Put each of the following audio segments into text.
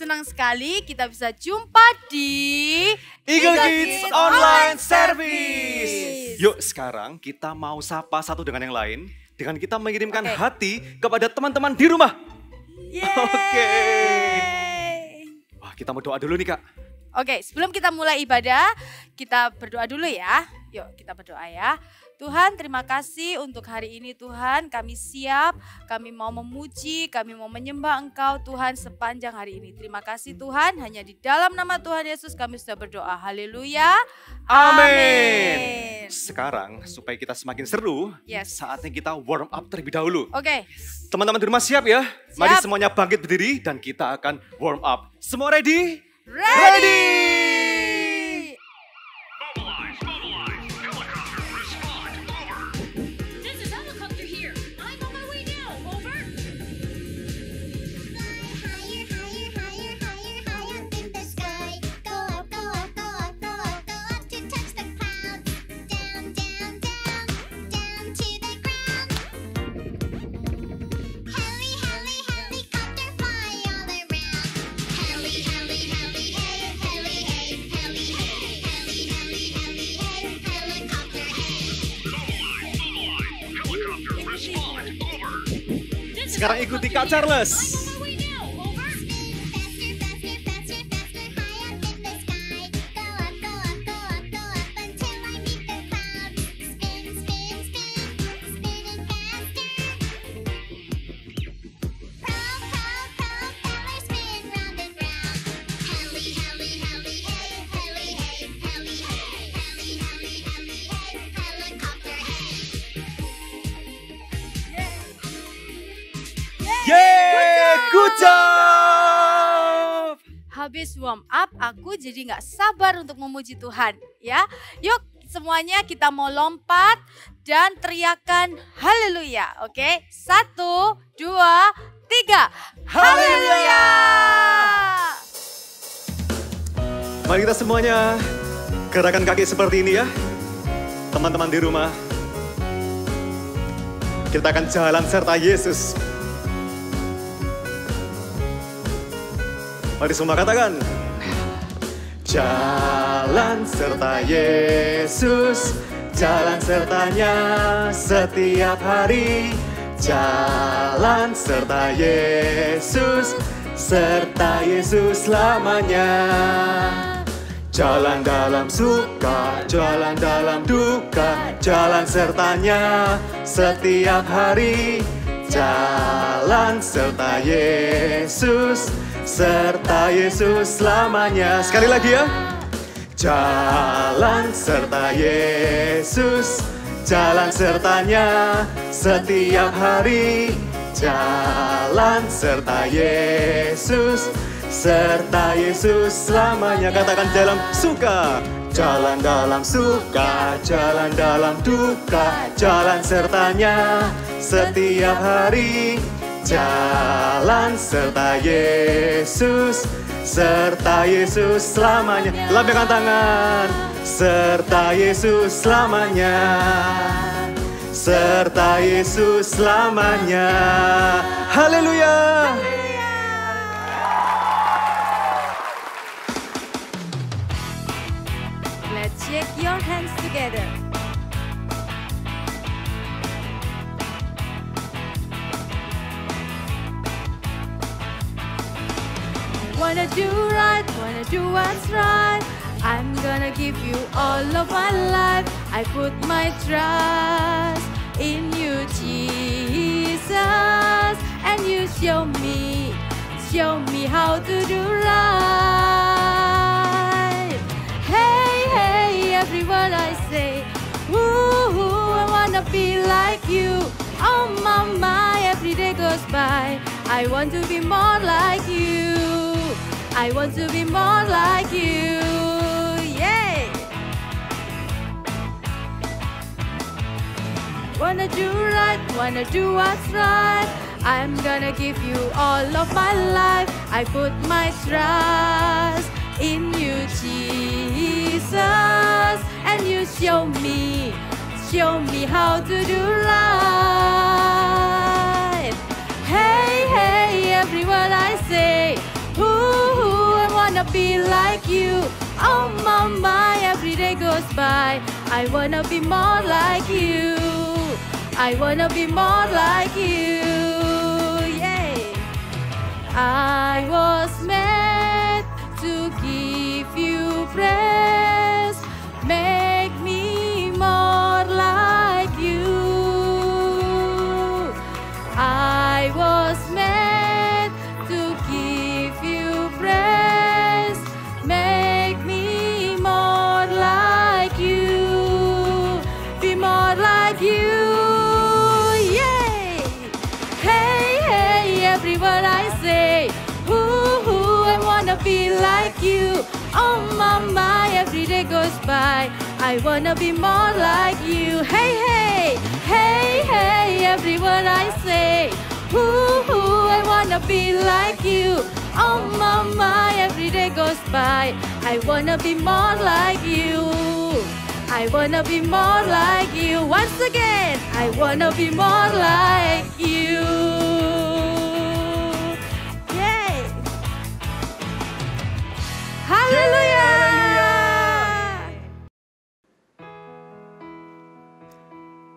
senang sekali kita bisa jumpa di Eagle Kids Online Service. Yuk sekarang kita mau sapa satu dengan yang lain dengan kita mengirimkan hati kepada teman-teman di rumah. Oke. Wah, kita mau doa dulu nih Kak. Oke, sebelum kita mulai ibadah, kita berdoa dulu ya. Yuk kita berdoa ya. Tuhan, terima kasih untuk hari ini Tuhan, kami siap, kami mau memuji, kami mau menyembah Engkau Tuhan sepanjang hari ini. Terima kasih Tuhan, hanya di dalam nama Tuhan Yesus kami sudah berdoa. Haleluya. Amin. Sekarang supaya kita semakin seru, saatnya kita warm up terlebih dahulu. Oke. Teman-teman di rumah siap ya? Siap. Mari semuanya bangkit berdiri dan kita akan warm up. Semua ready? Ready! Sekarang ikuti Kak Charles. Good job! Habis warm up, aku jadi gak sabar untuk memuji Tuhan. Ya, yuk semuanya kita mau lompat dan teriakan haleluya. Oke, 1, 2, 3. Haleluya! Mari kita semuanya gerakan kaki seperti ini ya. Teman-teman di rumah. Kita akan jalan serta Yesus. Mari semua katakan. Jalan serta Yesus, jalan sertanya setiap hari. Jalan serta Yesus, serta Yesus selamanya. Jalan dalam suka, jalan dalam duka, jalan sertanya setiap hari. Jalan serta Yesus, serta Yesus selamanya. Sekali lagi ya. Jalan serta Yesus, jalan sertanya setiap hari. Jalan serta Yesus, serta Yesus selamanya. Katakan dalam suka, jalan dalam suka, jalan dalam duka, jalan sertanya setiap hari. Jalan serta Yesus, serta Yesus selamanya. Lambaikan tangan. Serta Yesus selamanya, serta Yesus selamanya. Haleluya. Let's shake your hands together. Wanna do right, wanna do what's right. I'm gonna give you all of my life. I put my trust in you, Jesus. And you show me how to do right. Hey, hey, everyone I say, ooh, I wanna be like you. Oh my, every day goes by. I want to be more like you. I want to be more like you. Yay! Wanna do right, wanna do what's right. I'm gonna give you all of my life. I put my trust in you, Jesus. And you show me how to do right. Hey, hey, everyone I say, ooh, be like you. Oh mama, every day goes by. I wanna be more like you. I wanna be more like you. Yay! I was meant to give you praise. Make me more like you. I was meant to give you praise. Make me more like you. Be more like you. Yay! Hey, hey, everyone I say. Ooh, I wanna be like you. Oh mama, every day goes by. I wanna be more like you. Hey, hey, hey, hey, everyone I say. Ooh, I wanna be like you. Oh mama, every day goes by. I wanna be more like you. I wanna be more like you. Once again, I wanna be more like you. Yay! Haleluya!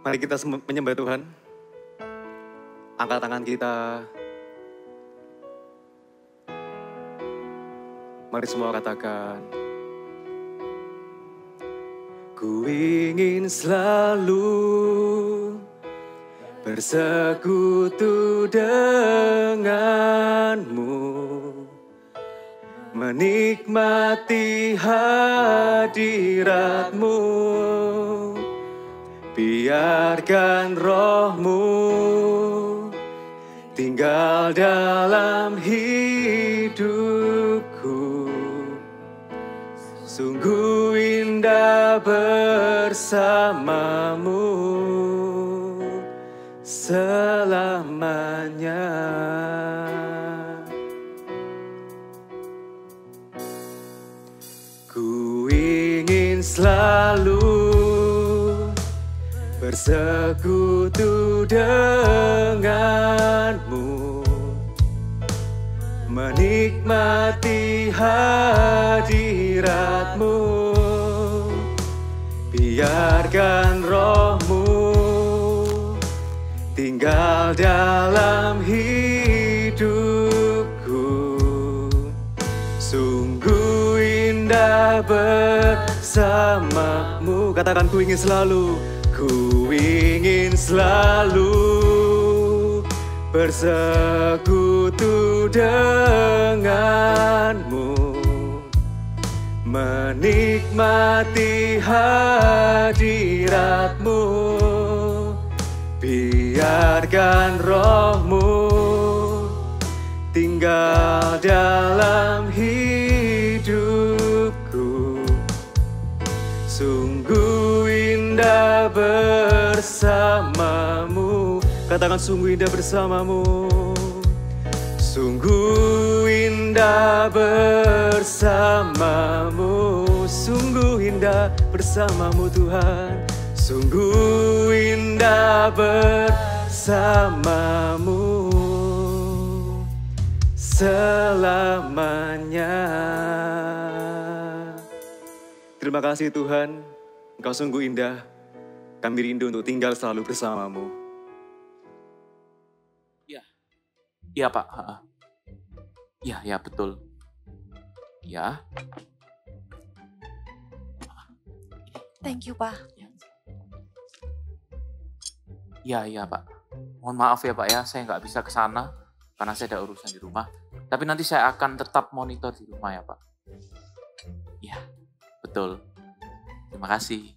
Mari kita menyembah Tuhan. Angkat tangan kita. Mari semua katakan. Ku ingin selalu bersekutu denganmu, menikmati hadiratmu. Biarkan rohmu tinggal dalam hidupku. Sungguh indah bersamamu selamanya. Ku ingin selalu bersekutu denganmu, menikmati hadiratmu. Biarkan rohmu tinggal dalam hidupku. Sungguh indah bersamamu. Katakan, ku ingin selalu. Ku ingin selalu bersekutu denganmu, menikmati hadiratmu. Biarkan rohmu tinggal dalam hidupku. Sungguh indah bersamamu. Katakan, sungguh indah bersamamu. Sungguh indah bersamamu. Sungguh indah bersamamu Tuhan. Sungguh indah bersamamu selamanya. Terima kasih Tuhan, Engkau sungguh indah. Kami rindu untuk tinggal selalu bersamamu. Iya Pak. Iya betul. Ya. Thank you Pak. Iya Pak. Mohon maaf ya Pak ya, saya nggak bisa ke sana karena saya ada urusan di rumah. Tapi nanti saya akan tetap monitor di rumah ya Pak. Iya, betul. Terima kasih.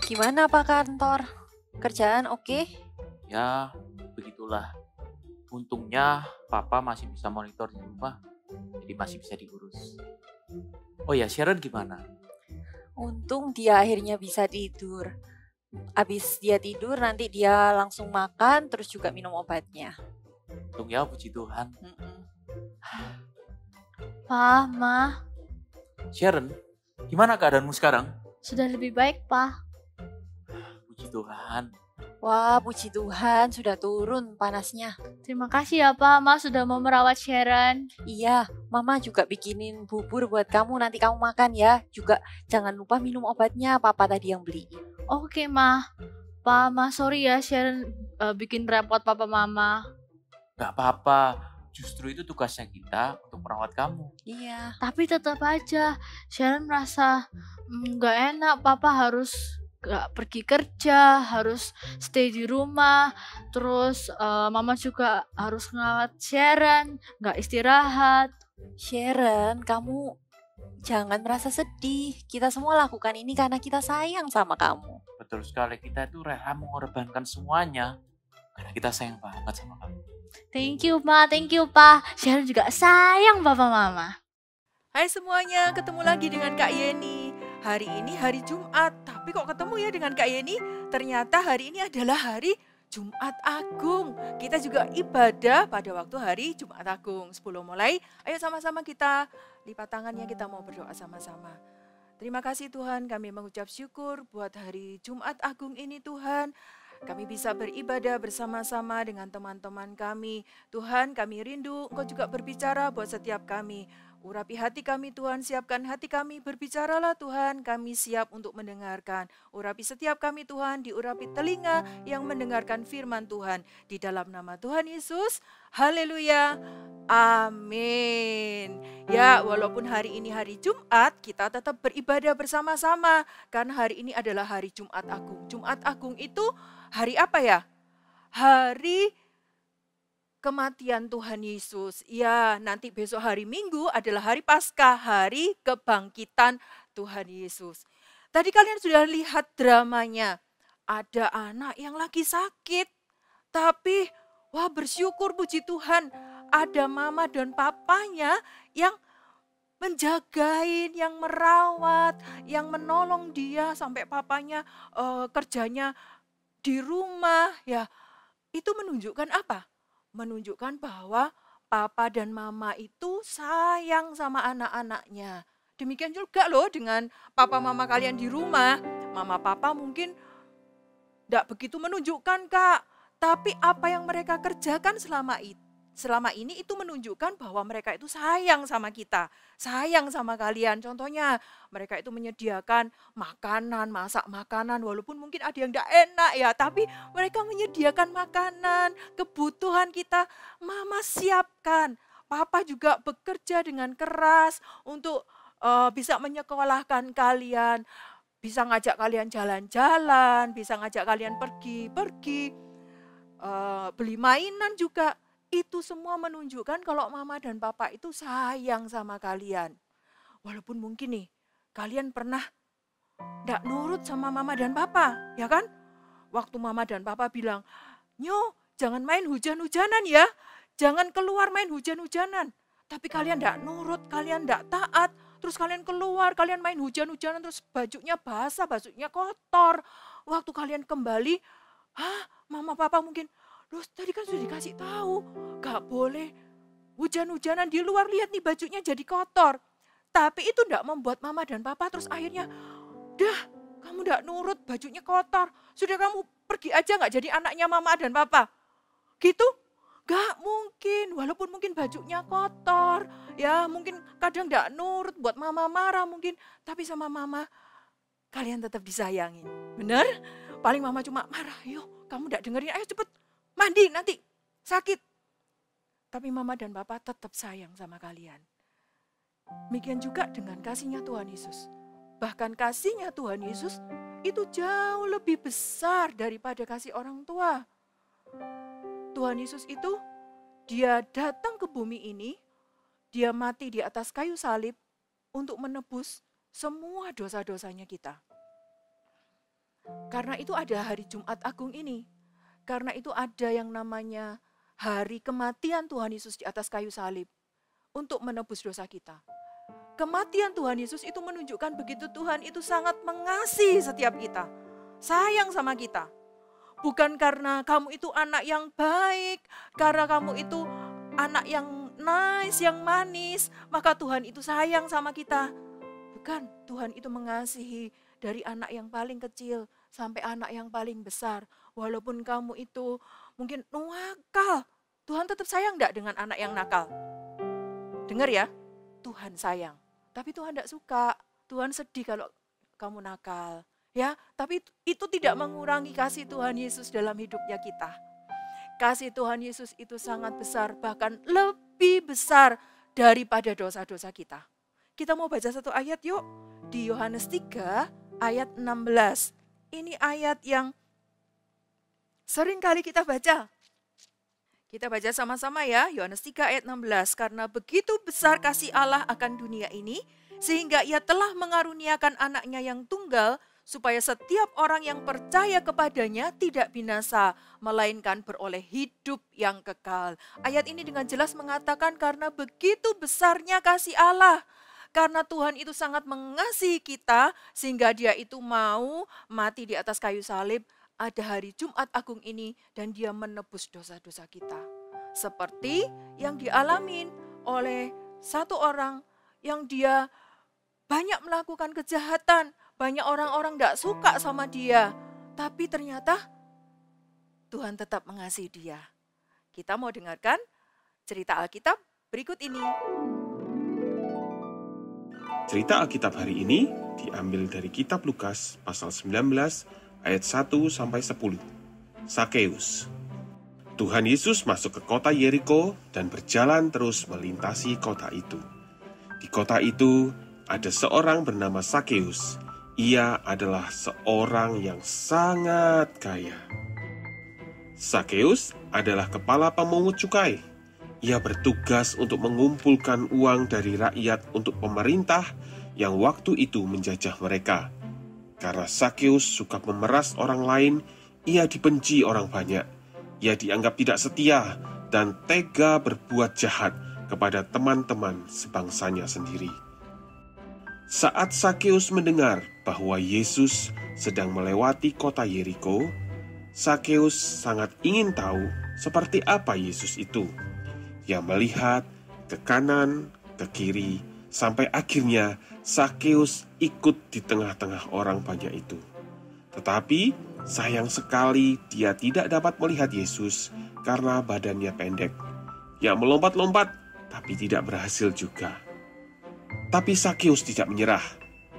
Gimana Pak kantor? Kerjaan oke? Ya, begitulah. Untungnya Papa masih bisa monitor di rumah, jadi masih bisa diurus. Oh ya, Sharon gimana? Untung dia akhirnya bisa tidur. Abis dia tidur nanti dia langsung makan terus juga minum obatnya. Untung ya, puji Tuhan. Pa, Ma, Sharon, gimana keadaanmu sekarang? sudah lebih baik, Pa. Puji Tuhan. Wah, puji Tuhan sudah turun panasnya. Terima kasih ya Pak, Ma sudah mau merawat Sharon. Iya, Mama juga bikinin bubur buat kamu, nanti kamu makan ya. Juga jangan lupa minum obatnya, Papa tadi yang beliin. Oke Ma. Pak, Ma sorry ya Sharon bikin repot Papa Mama. Gak apa-apa, justru itu tugasnya kita untuk merawat kamu. Iya. Tapi tetap aja Sharon merasa gak enak, Papa harus gak pergi kerja, harus stay di rumah, terus Mama juga harus ngerawat Sharon, gak istirahat. Sharon, kamu jangan merasa sedih. Kita semua lakukan ini karena kita sayang sama kamu. Betul sekali, kita itu rela mengorbankan semuanya karena kita sayang banget sama kamu. Thank you Ma, thank you Pa. Sharon juga sayang Papa Mama. Hai semuanya, ketemu lagi dengan Kak Yeni. Hari ini hari Jumat, tapi kok ketemu ya dengan Kak Yeni? Ternyata hari ini adalah hari Jumat Agung. Kita juga ibadah pada waktu hari Jumat Agung. Sebelum mulai, ayo sama-sama kita lipat tangannya, kita mau berdoa sama-sama. Terima kasih Tuhan, kami mengucap syukur buat hari Jumat Agung ini Tuhan. Kami bisa beribadah bersama-sama dengan teman-teman kami. Tuhan, kami rindu Engkau juga berbicara buat setiap kami. Urapi hati kami Tuhan, siapkan hati kami, berbicaralah Tuhan, kami siap untuk mendengarkan. Urapi setiap kami Tuhan, diurapi telinga yang mendengarkan firman Tuhan. Di dalam nama Tuhan Yesus, haleluya, amin. Ya, walaupun hari ini hari Jumat, kita tetap beribadah bersama-sama. Karena hari ini adalah hari Jumat Agung. Jumat Agung itu hari apa ya? Hari kematian Tuhan Yesus. Ya, nanti besok hari Minggu adalah hari Paskah, hari kebangkitan Tuhan Yesus. Tadi kalian sudah lihat dramanya. Ada anak yang lagi sakit, tapi wah bersyukur puji Tuhan. Ada mama dan papanya yang menjagain, yang merawat, yang menolong dia sampai papanya kerjanya di rumah. Ya, itu menunjukkan apa? Menunjukkan bahwa papa dan mama itu sayang sama anak-anaknya. Demikian juga loh dengan papa mama kalian di rumah. Mama papa mungkin tidak begitu menunjukkan Kak. Tapi apa yang mereka kerjakan selama ini itu menunjukkan bahwa mereka itu sayang sama kita, sayang sama kalian. Contohnya mereka itu menyediakan makanan, masak makanan walaupun mungkin ada yang tidak enak ya, tapi mereka menyediakan makanan, kebutuhan kita mama siapkan. Papa juga bekerja dengan keras untuk bisa menyekolahkan kalian, bisa ngajak kalian jalan-jalan, bisa ngajak kalian pergi-pergi, beli mainan juga. Itu semua menunjukkan kalau mama dan papa itu sayang sama kalian. Walaupun mungkin nih, kalian pernah tidak nurut sama mama dan papa, ya kan? Waktu mama dan papa bilang, "Nyo, jangan main hujan-hujanan ya, jangan keluar main hujan-hujanan." Tapi kalian tidak nurut, kalian tidak taat, terus kalian keluar, kalian main hujan-hujanan, terus bajunya basah, bajunya kotor. Waktu kalian kembali, mama papa mungkin, "Loh, tadi kan sudah dikasih tahu, gak boleh hujan-hujanan di luar, lihat nih bajunya jadi kotor." Tapi itu tidak membuat mama dan papa terus akhirnya, "Dah, kamu tidak nurut, bajunya kotor. Sudah kamu pergi aja gak jadi anaknya mama dan papa." Gitu? Gak mungkin, walaupun mungkin bajunya kotor, ya mungkin kadang tidak nurut, buat mama marah mungkin. Tapi sama mama, kalian tetap disayangin. Benar? Paling mama cuma marah, "Yuk, kamu tidak dengerin, ayo cepet mandi nanti sakit." Tapi mama dan papa tetap sayang sama kalian. Demikian juga dengan kasihnya Tuhan Yesus. Bahkan kasihnya Tuhan Yesus itu jauh lebih besar daripada kasih orang tua. Tuhan Yesus itu, dia datang ke bumi ini, dia mati di atas kayu salib untuk menebus semua dosa-dosanya kita. Karena itu ada hari Jumat Agung ini. Karena itu ada yang namanya hari kematian Tuhan Yesus di atas kayu salib untuk menebus dosa kita. Kematian Tuhan Yesus itu menunjukkan begitu Tuhan itu sangat mengasihi setiap kita. Sayang sama kita. Bukan karena kamu itu anak yang baik, karena kamu itu anak yang nice, yang manis, maka Tuhan itu sayang sama kita. Bukan, Tuhan itu mengasihi dari anak yang paling kecil sampai anak yang paling besar. Walaupun kamu itu mungkin nakal, Tuhan tetap sayang enggak dengan anak yang nakal? Dengar ya, Tuhan sayang. Tapi Tuhan enggak suka. Tuhan sedih kalau kamu nakal. Ya, tapi itu tidak mengurangi kasih Tuhan Yesus dalam hidupnya kita. Kasih Tuhan Yesus itu sangat besar, bahkan lebih besar daripada dosa-dosa kita. Kita mau baca satu ayat yuk. Di Yohanes 3 ayat 16. Ini ayat yang sering kali kita baca. Kita baca sama-sama ya, Yohanes 3 ayat 16. Karena begitu besar kasih Allah akan dunia ini, sehingga ia telah mengaruniakan anaknya yang tunggal, supaya setiap orang yang percaya kepadanya tidak binasa, melainkan beroleh hidup yang kekal. Ayat ini dengan jelas mengatakan karena begitu besarnya kasih Allah. Karena Tuhan itu sangat mengasihi kita, sehingga dia itu mau mati di atas kayu salib. Ada hari Jumat Agung ini dan dia menebus dosa-dosa kita. Seperti yang dialamin oleh satu orang yang dia banyak melakukan kejahatan. Banyak orang-orang tidak suka sama dia. Tapi ternyata Tuhan tetap mengasihi dia. Kita mau dengarkan cerita Alkitab berikut ini. Cerita Alkitab hari ini diambil dari kitab Lukas pasal 19 ayat 1 sampai 10. Sakeus. Tuhan Yesus masuk ke kota Yeriko dan berjalan terus melintasi kota itu. Di kota itu ada seorang bernama Sakeus. Ia adalah seorang yang sangat kaya. Sakeus adalah kepala pemungut cukai. Ia bertugas untuk mengumpulkan uang dari rakyat untuk pemerintah yang waktu itu menjajah mereka. Karena Sakeus suka memeras orang lain, ia dibenci orang banyak. Ia dianggap tidak setia dan tega berbuat jahat kepada teman-teman sebangsanya sendiri. Saat Sakeus mendengar bahwa Yesus sedang melewati kota Yeriko, Sakeus sangat ingin tahu seperti apa Yesus itu. Ia melihat ke kanan, ke kiri, sampai akhirnya Sakeus ikut di tengah-tengah orang banyak itu. Tetapi sayang sekali dia tidak dapat melihat Yesus karena badannya pendek. Ia melompat-lompat, tapi tidak berhasil juga. Tapi Sakeus tidak menyerah.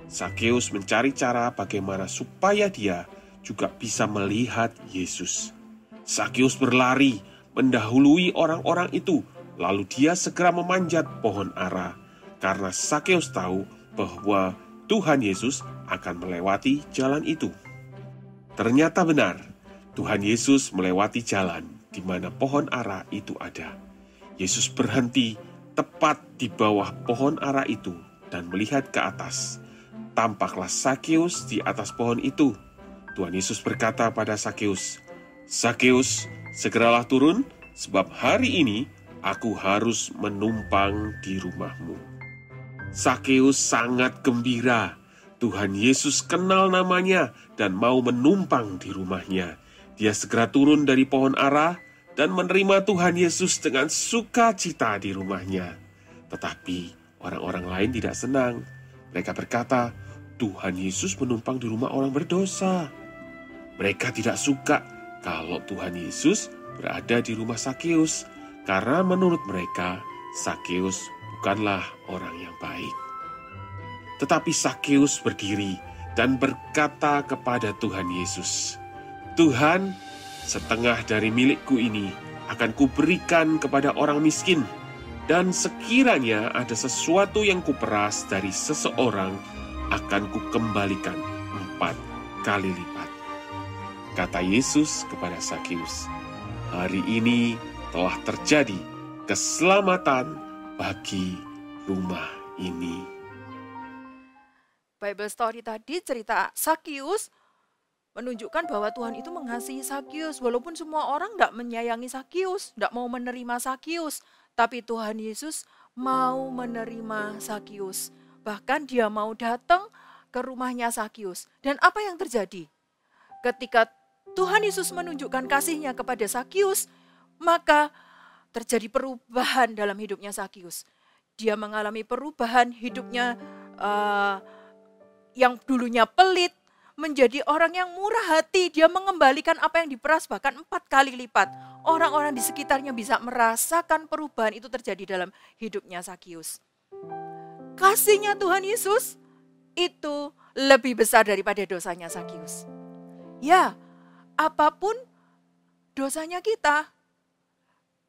Sakeus mencari cara bagaimana supaya dia juga bisa melihat Yesus. Sakeus berlari, mendahului orang-orang itu. Lalu dia segera memanjat pohon ara, karena Sakeus tahu bahwa Tuhan Yesus akan melewati jalan itu. Ternyata benar, Tuhan Yesus melewati jalan di mana pohon ara itu ada. Yesus berhenti tepat di bawah pohon ara itu dan melihat ke atas. Tampaklah Sakeus di atas pohon itu. Tuhan Yesus berkata pada Sakeus, "Sakeus, segeralah turun, sebab hari ini aku harus menumpang di rumahmu." Sakeus sangat gembira. Tuhan Yesus kenal namanya dan mau menumpang di rumahnya. Dia segera turun dari pohon ara dan menerima Tuhan Yesus dengan sukacita di rumahnya. Tetapi orang-orang lain tidak senang. Mereka berkata, Tuhan Yesus menumpang di rumah orang berdosa. Mereka tidak suka kalau Tuhan Yesus berada di rumah Sakeus. Karena menurut mereka, Sakeus bukanlah orang yang baik. Tetapi Sakeus berdiri dan berkata kepada Tuhan Yesus, "Tuhan, setengah dari milikku ini akan kuberikan kepada orang miskin, dan sekiranya ada sesuatu yang kuperas dari seseorang, akan kukembalikan 4 kali lipat." Kata Yesus kepada Sakeus, "Hari ini telah terjadi keselamatan bagi rumah ini." Bible story tadi cerita Sakeus menunjukkan bahwa Tuhan itu mengasihi Sakeus. Walaupun semua orang tidak menyayangi Sakeus, tidak mau menerima Sakeus. Tapi Tuhan Yesus mau menerima Sakeus. Bahkan dia mau datang ke rumahnya Sakeus. Dan apa yang terjadi? Ketika Tuhan Yesus menunjukkan kasihnya kepada Sakeus, maka terjadi perubahan dalam hidupnya Sakeus. Dia mengalami perubahan hidupnya yang dulunya pelit, menjadi orang yang murah hati. Dia mengembalikan apa yang diperas bahkan 4 kali lipat. Orang-orang di sekitarnya bisa merasakan perubahan itu terjadi dalam hidupnya Sakius. Kasihnya Tuhan Yesus itu lebih besar daripada dosanya Sakius. Ya, apapun dosanya kita,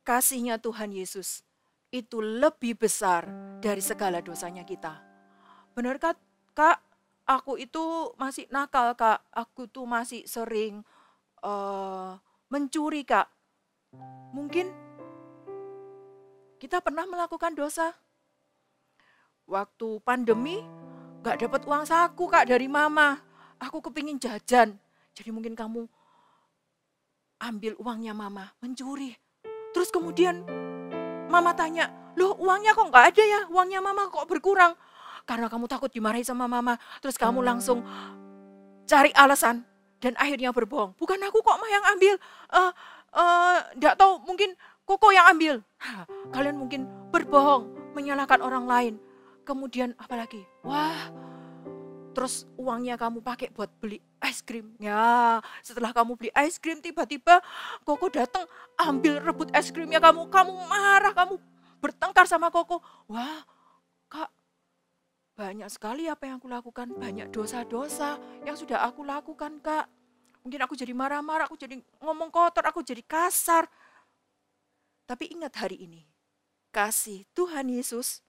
kasihnya Tuhan Yesus itu lebih besar dari segala dosanya kita. Benar Kak? Aku itu masih nakal Kak. Aku tuh masih sering mencuri Kak. Mungkin kita pernah melakukan dosa. Waktu pandemi gak dapat uang saku Kak dari mama. Aku kepingin jajan. Jadi mungkin kamu ambil uangnya mama, mencuri. Terus kemudian mama tanya, loh uangnya kok gak ada ya? Uangnya mama kok berkurang? Karena kamu takut dimarahi sama mama. Terus kamu langsung cari alasan dan akhirnya berbohong. Bukan aku kok yang ambil. Gak tahu mungkin Koko yang ambil. Kalian mungkin berbohong, menyalahkan orang lain. Kemudian apalagi? Wah, terus uangnya kamu pakai buat beli es krim. Ya, setelah kamu beli es krim tiba-tiba Koko datang ambil rebut es krimnya kamu. Kamu marah, kamu bertengkar sama Koko. Wah, Kak, banyak sekali apa yang aku lakukan. Banyak dosa-dosa yang sudah aku lakukan, Kak. Mungkin aku jadi marah-marah, aku jadi ngomong kotor, aku jadi kasar. Tapi ingat hari ini, kasih Tuhan Yesus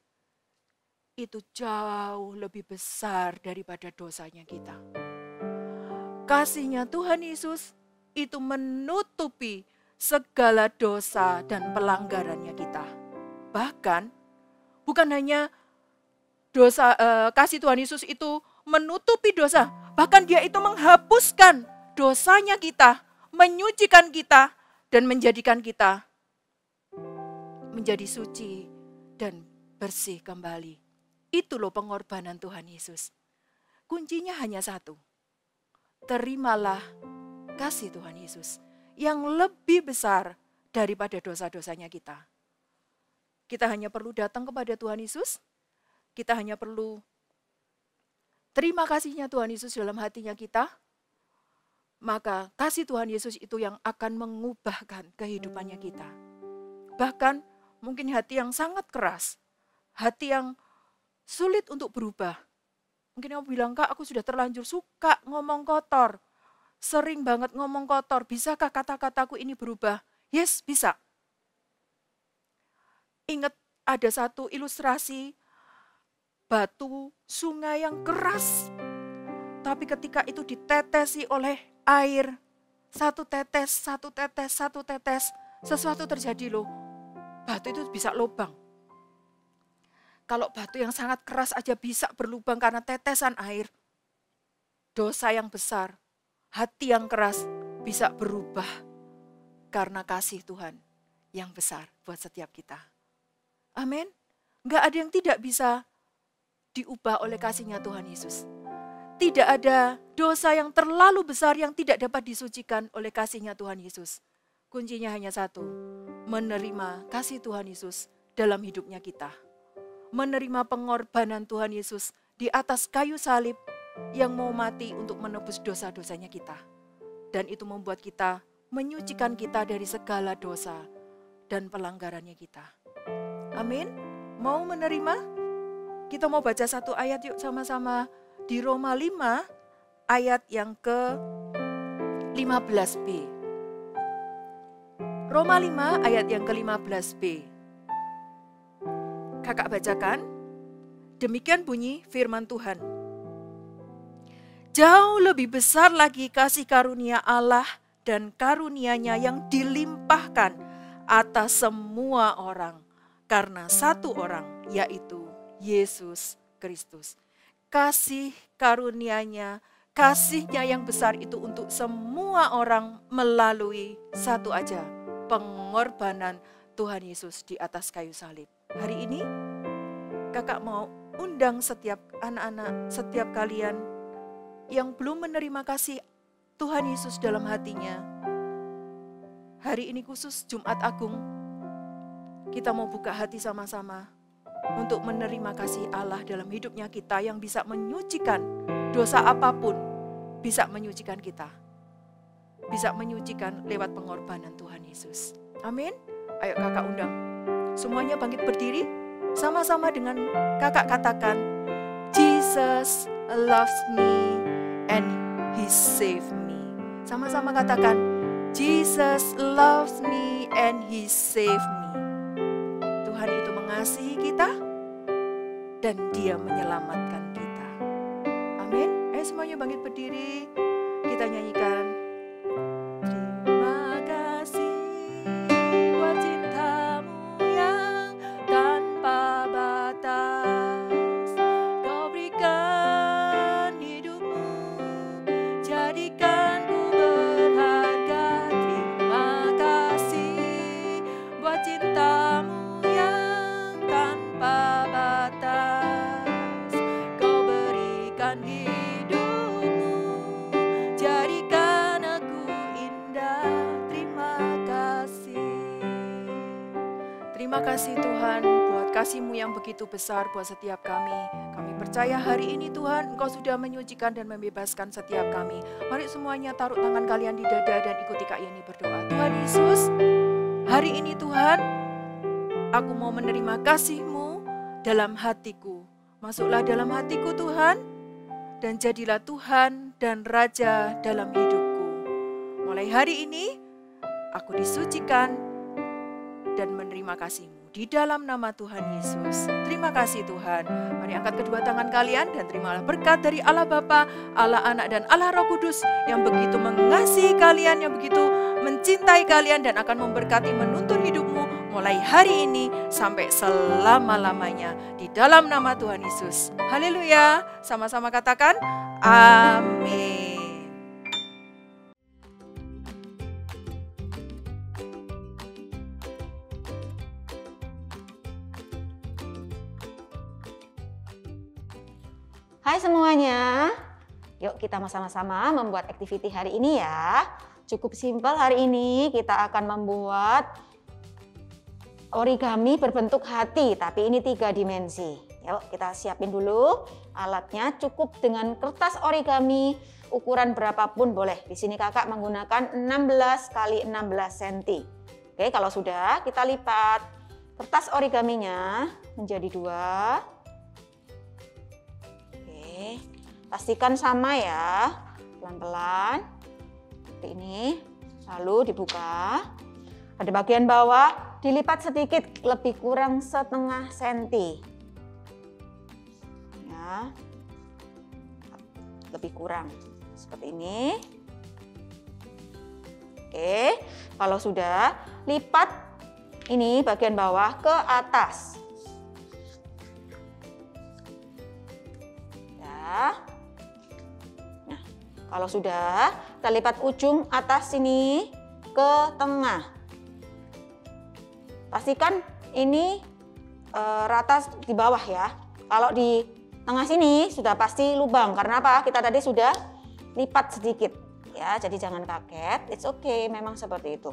itu jauh lebih besar daripada dosanya kita. Kasihnya Tuhan Yesus itu menutupi segala dosa dan pelanggarannya kita. Bahkan bukan hanya dosa, kasih Tuhan Yesus itu menutupi dosa, bahkan Dia itu menghapuskan dosanya kita, menyucikan kita dan menjadikan kita menjadi suci dan bersih kembali. Itu loh pengorbanan Tuhan Yesus. Kuncinya hanya satu. Terimalah kasih Tuhan Yesus yang lebih besar daripada dosa-dosanya kita. Kita hanya perlu datang kepada Tuhan Yesus. Kita hanya perlu terima kasihnya Tuhan Yesus dalam hatinya kita. Maka kasih Tuhan Yesus itu yang akan mengubahkan kehidupannya kita. Bahkan mungkin hati yang sangat keras, hati yang sulit untuk berubah. Mungkin kamu bilang, Kak, aku sudah terlanjur suka ngomong kotor. Sering banget ngomong kotor. Bisakah kata-kataku ini berubah? Yes, bisa. Ingat ada satu ilustrasi batu sungai yang keras. Tapi ketika itu ditetesi oleh air, satu tetes, sesuatu terjadi loh. Batu itu bisa lubang. Kalau batu yang sangat keras aja bisa berlubang karena tetesan air. Dosa yang besar, hati yang keras bisa berubah karena kasih Tuhan yang besar buat setiap kita. Amin. Enggak ada yang tidak bisa diubah oleh kasihnya Tuhan Yesus. Tidak ada dosa yang terlalu besar yang tidak dapat disucikan oleh kasihnya Tuhan Yesus. Kuncinya hanya satu, menerima kasih Tuhan Yesus dalam hidupnya kita. Menerima pengorbanan Tuhan Yesus di atas kayu salib yang mau mati untuk menebus dosa-dosanya kita. Dan itu membuat kita, menyucikan kita dari segala dosa dan pelanggarannya kita. Amin. Mau menerima? Kita mau baca satu ayat yuk sama-sama. Di Roma 5 ayat yang ke-15b. Roma 5 ayat yang ke-15b. Kakak bacakan. Demikian bunyi firman Tuhan. Jauh lebih besar lagi kasih karunia Allah dan karunia-Nya yang dilimpahkan atas semua orang karena satu orang, yaitu Yesus Kristus. Kasih karunia-Nya, kasih-Nya yang besar itu untuk semua orang melalui satu aja, pengorbanan Tuhan Yesus di atas kayu salib. Hari ini kakak mau undang setiap anak-anak, setiap kalian yang belum menerima kasih Tuhan Yesus dalam hatinya. Hari ini khusus Jumat Agung, kita mau buka hati sama-sama untuk menerima kasih Allah dalam hidupnya kita yang bisa menyucikan dosa apapun bisa menyucikan kita. Bisa menyucikan lewat pengorbanan Tuhan Yesus. Amin. Ayo kakak undang. Semuanya bangkit berdiri. Sama-sama dengan kakak katakan, Jesus loves me and He saved me. Sama-sama katakan, Jesus loves me and He saved me. Tuhan itu mengasihi kita dan Dia menyelamatkan kita. Amin. Ayo semuanya bangkit berdiri. Kita nyanyikan. Terima kasih buat cintamu yang tanpa batas. Kau berikan hidupmu, jadikan ku berharga. Terima kasih buat cintamu yang tanpa batas. Kau berikan hidupmu, jadikan aku indah. Terima kasih. Terima kasih Tuhan buat kasih-Mu yang begitu besar buat setiap kami. Kami percaya hari ini Tuhan Engkau sudah menyucikan dan membebaskan setiap kami. Mari semuanya taruh tangan kalian di dada dan ikuti Kak Yeni berdoa. Tuhan Yesus, hari ini Tuhan, aku mau menerima kasih-Mu dalam hatiku. Masuklah dalam hatiku Tuhan, dan jadilah Tuhan dan Raja dalam hidupku. Mulai hari ini, aku disucikan dan menerima kasih-Mu di dalam nama Tuhan Yesus. Terima kasih Tuhan. Mari angkat kedua tangan kalian dan terimalah berkat dari Allah Bapa, Allah Anak dan Allah Roh Kudus yang begitu mengasihi kalian, yang begitu mencintai kalian dan akan memberkati menuntun hidupmu mulai hari ini sampai selama-lamanya di dalam nama Tuhan Yesus. Haleluya. Sama-sama katakan amin. Hai semuanya, yuk kita sama-sama membuat activity hari ini ya. Cukup simpel hari ini, kita akan membuat origami berbentuk hati, tapi ini 3 dimensi. Yuk kita siapin dulu alatnya, cukup dengan kertas origami ukuran berapapun boleh. Di sini kakak menggunakan 16 x 16 cm. Oke, kalau sudah kita lipat kertas origaminya menjadi 2. Pastikan sama ya, pelan-pelan seperti ini, lalu dibuka. Pada bagian bawah dilipat sedikit, lebih kurang setengah senti ya, lebih kurang seperti ini. Oke, kalau sudah, lipat ini bagian bawah ke atas ya. Kalau sudah, kita lipat ujung atas sini ke tengah. Pastikan ini rata di bawah ya. Kalau di tengah sini sudah pasti lubang. Karena apa? Kita tadi sudah lipat sedikit. Ya, jadi jangan kaget. It's okay, memang seperti itu.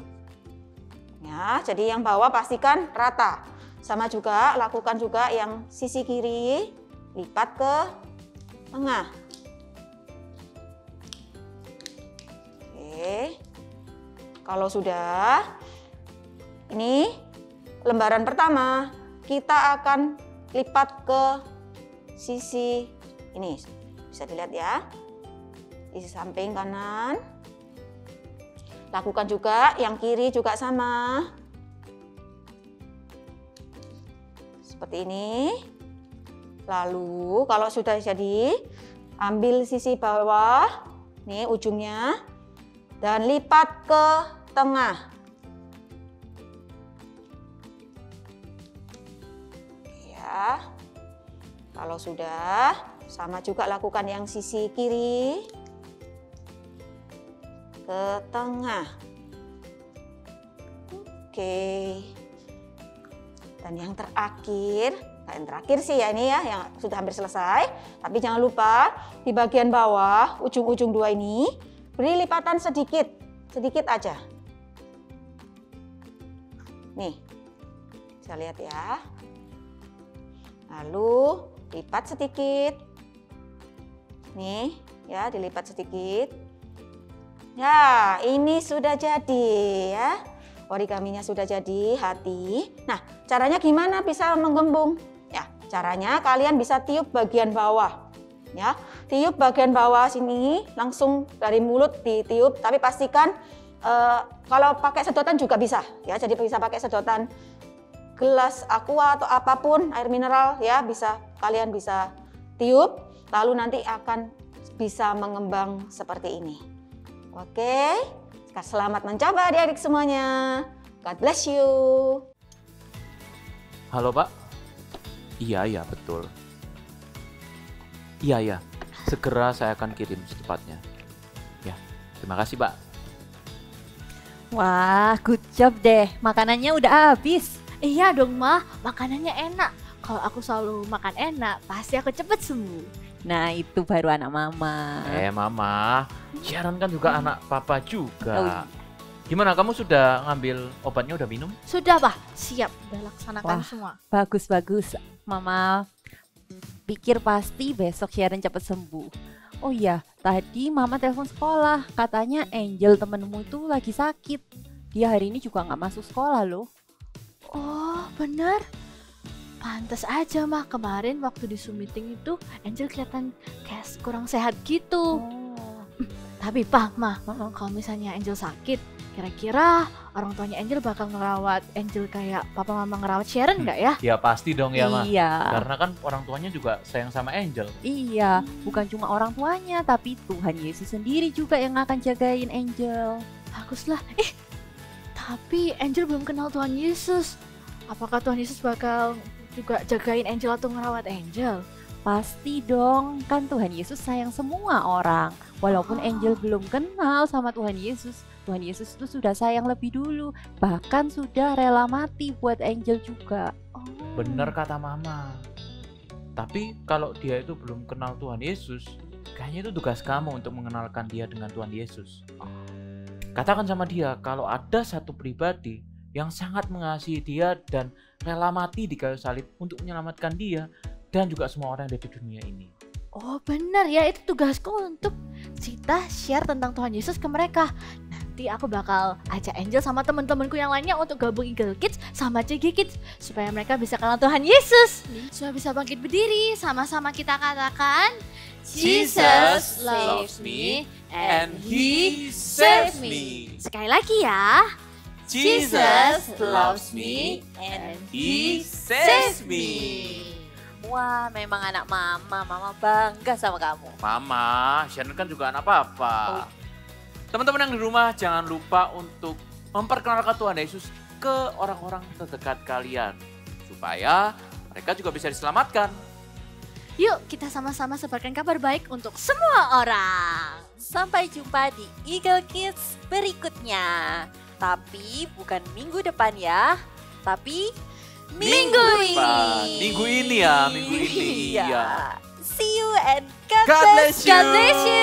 Ya, jadi yang bawah pastikan rata. Sama juga, lakukan juga yang sisi kiri, lipat ke tengah. Kalau sudah, ini lembaran pertama kita akan lipat ke sisi ini, bisa dilihat ya, sisi samping kanan. Lakukan juga yang kiri juga sama, seperti ini. Lalu kalau sudah jadi, ambil sisi bawah, nih ujungnya, dan lipat ke tengah. Ya. Kalau sudah, sama juga lakukan yang sisi kiri ke tengah. Oke. Dan yang terakhir sih ya ini ya, yang sudah hampir selesai. Tapi jangan lupa di bagian bawah, ujung-ujung 2 ini, beri lipatan sedikit aja. Nih, bisa lihat ya. Lalu lipat sedikit. Nih, Ya, dilipat sedikit. Ya, ini sudah jadi ya. Origaminya sudah jadi, hati. Nah, caranya gimana bisa menggembung? Ya, caranya kalian bisa tiup bagian bawah. Ya, tiup bagian bawah sini, langsung dari mulut ditiup, tapi pastikan kalau pakai sedotan juga bisa ya, jadi bisa pakai sedotan gelas aqua atau apapun air mineral ya, kalian bisa tiup, lalu nanti akan bisa mengembang seperti ini. Oke, selamat mencoba adik-adik semuanya. God bless you. Halo Pak. Iya betul. Iya, segera saya akan kirim secepatnya. Ya, terima kasih Pak. Wah, good job deh. Makanannya udah habis. Iya dong Ma, makanannya enak. Kalau aku selalu makan enak, pasti aku cepet sembuh. Nah, itu baru anak mama. Mama, Sharon kan juga anak papa juga. Oh, iya. Gimana, kamu sudah ngambil obatnya, udah minum? Sudah Pak, siap. Udah laksanakan Wah, semua. Bagus. Mama pikir pasti besok Sharon cepat sembuh. Oh iya, tadi mama telepon sekolah. Katanya Angel temenmu itu lagi sakit. Dia hari ini juga nggak masuk sekolah loh. Oh bener? Pantes aja Mah, kemarin waktu di Zoom meeting itu Angel kelihatan kayak kurang sehat gitu. Tapi Pak, Mah, kalau misalnya Angel sakit, kira-kira orang tuanya Angel bakal ngerawat Angel kayak papa mama ngerawat Sharon nggak ya? Ya pasti dong ya Ma. Iya. Karena kan orang tuanya juga sayang sama Angel. Iya, bukan cuma orang tuanya, tapi Tuhan Yesus sendiri juga yang akan jagain Angel. Baguslah. Tapi Angel belum kenal Tuhan Yesus. Apakah Tuhan Yesus bakal juga jagain Angel atau ngerawat Angel? Pasti dong, kan Tuhan Yesus sayang semua orang. Walaupun Angel belum kenal sama Tuhan Yesus itu sudah sayang lebih dulu. Bahkan sudah rela mati buat Angel juga. Bener kata Mama. Tapi kalau dia itu belum kenal Tuhan Yesus, kayaknya itu tugas kamu untuk mengenalkan dia dengan Tuhan Yesus. Katakan sama dia kalau ada satu pribadi yang sangat mengasihi dia dan rela mati di kayu salib untuk menyelamatkan dia dan juga semua orang yang ada di dunia ini. Oh benar ya, itu tugasku untuk kita share tentang Tuhan Yesus ke mereka. Nanti aku bakal ajak Angel sama teman-temanku yang lainnya untuk gabung Eagle Kids sama CG Kids supaya mereka bisa kenal Tuhan Yesus. Supaya bisa bangkit berdiri, sama-sama kita katakan Jesus loves me and He saves me. Sekali lagi ya. Jesus loves me and He saves me. Wah, memang anak mama bangga sama kamu. Mama, Sharon kan juga anak papa. Teman-teman yang di rumah jangan lupa untuk memperkenalkan Tuhan Yesus ke orang-orang terdekat kalian. Supaya mereka juga bisa diselamatkan. Yuk kita sama-sama sebarkan kabar baik untuk semua orang. Sampai jumpa di Eagle Kids berikutnya. Tapi bukan minggu depan ya. Tapi minggu ini. Minggu ini ya, minggu ini. Iya. See you and God God bless you. God bless you.